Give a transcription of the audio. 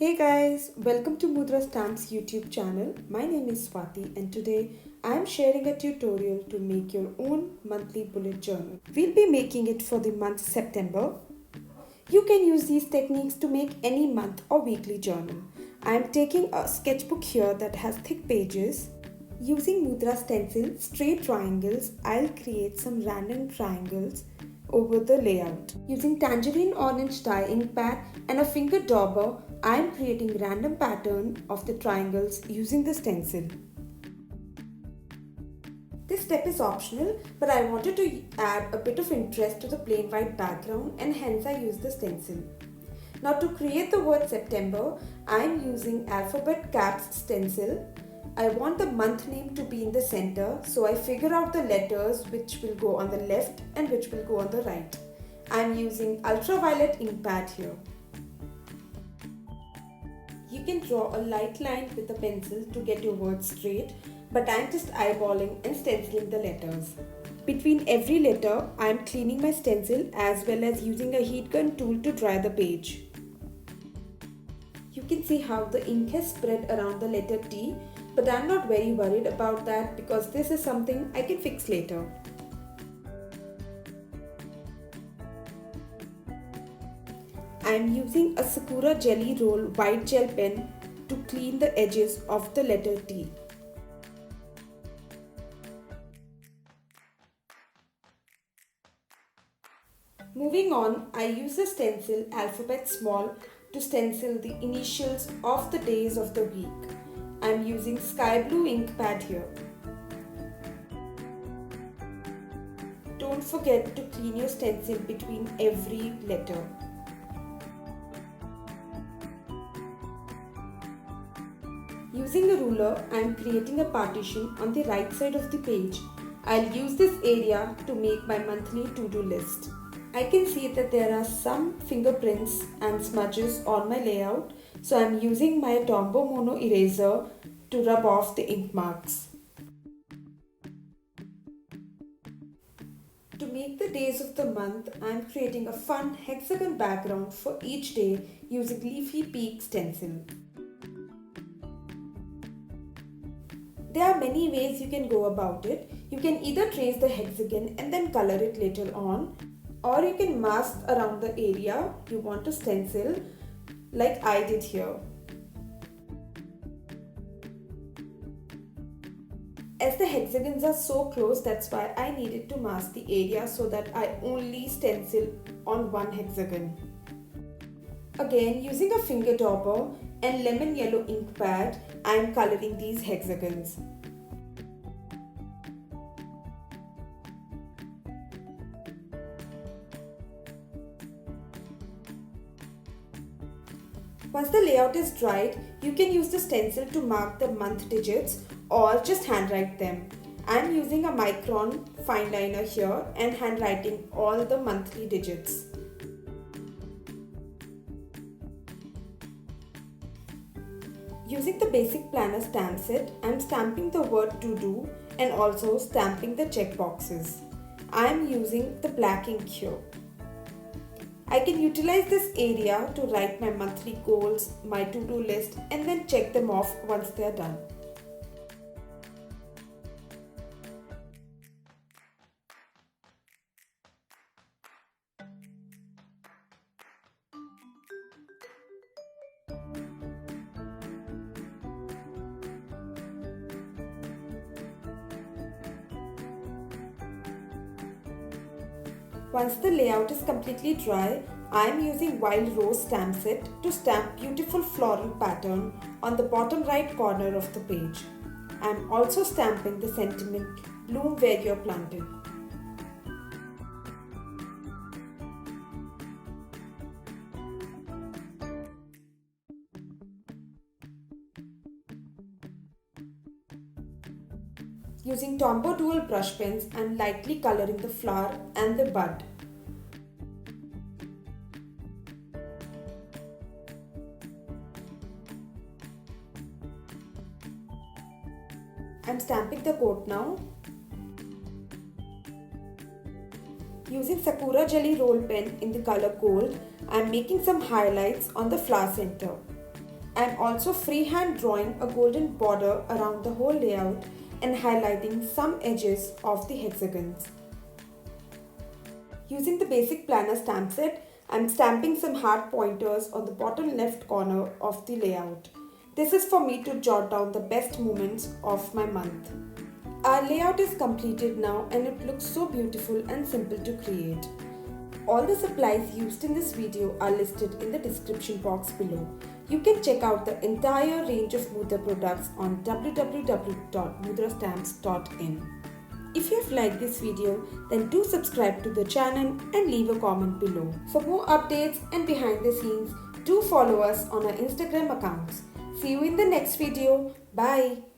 Hey guys, welcome to Mudra Stamps YouTube channel. My name is Swati and today I am sharing a tutorial to make your own monthly bullet journal. We'll be making it for the month September. You can use these techniques to make any month or weekly journal. I am taking a sketchbook here that has thick pages. Using Mudra Stencils, straight triangles, I'll create some random triangles over the layout. Using tangerine orange dye ink pad and a finger dauber, I am creating random pattern of the triangles using the stencil. This step is optional, but I wanted to add a bit of interest to the plain white background and hence I used the stencil. Now to create the word September, I am using alphabet caps stencil. I want the month name to be in the center, so I figure out the letters which will go on the left and which will go on the right. I am using ultraviolet ink pad here. You can draw a light line with a pencil to get your words straight, but I am just eyeballing and stenciling the letters. Between every letter, I am cleaning my stencil as well as using a heat gun tool to dry the page. You can see how the ink has spread around the letter T, but I'm not very worried about that because this is something I can fix later. I'm using a Sakura Jelly Roll white gel pen to clean the edges of the letter T. Moving on, I use the stencil alphabet small to stencil the initials of the days of the week. I'm using sky blue ink pad here. Don't forget to clean your stencil between every letter. Using a ruler, I am creating a partition on the right side of the page. I'll use this area to make my monthly to-do list. I can see that there are some fingerprints and smudges on my layout, so I'm using my Tombow Mono eraser to rub off the ink marks. To make the days of the month, I'm creating a fun hexagon background for each day using Leafy Peak stencil. There are many ways you can go about it. You can either trace the hexagon and then color it later on, or you can mask around the area you want to stencil like I did here. As the hexagons are so close, that's why I needed to mask the area so that I only stencil on one hexagon. Again, using a finger dauber and lemon yellow ink pad, I am coloring these hexagons. Once the layout is dried, you can use the stencil to mark the month digits or just handwrite them. I am using a micron fine liner here and handwriting all the monthly digits. Using the basic planner stamp set, I am stamping the word to do and also stamping the check boxes. I am using the black ink here. I can utilize this area to write my monthly goals, my to-do list, and then check them off once they are done. Once the layout is completely dry, I am using Wild Rose stamp set to stamp beautiful floral pattern on the bottom right corner of the page. I am also stamping the sentiment "Bloom where you're planted." Using Tombow dual brush pens, I am lightly coloring the flower and the bud. I am stamping the coat now. Using Sakura Jelly Roll pen in the color gold, I am making some highlights on the flower center. I'm also freehand drawing a golden border around the whole layout and highlighting some edges of the hexagons. Using the basic planner stamp set, I'm stamping some heart pointers on the bottom left corner of the layout. This is for me to jot down the best moments of my month. Our layout is completed now and it looks so beautiful and simple to create. All the supplies used in this video are listed in the description box below. You can check out the entire range of Mudra products on www.mudrastamps.in. If you have liked this video, then do subscribe to the channel and leave a comment below. For more updates and behind the scenes, do follow us on our Instagram accounts. See you in the next video. Bye.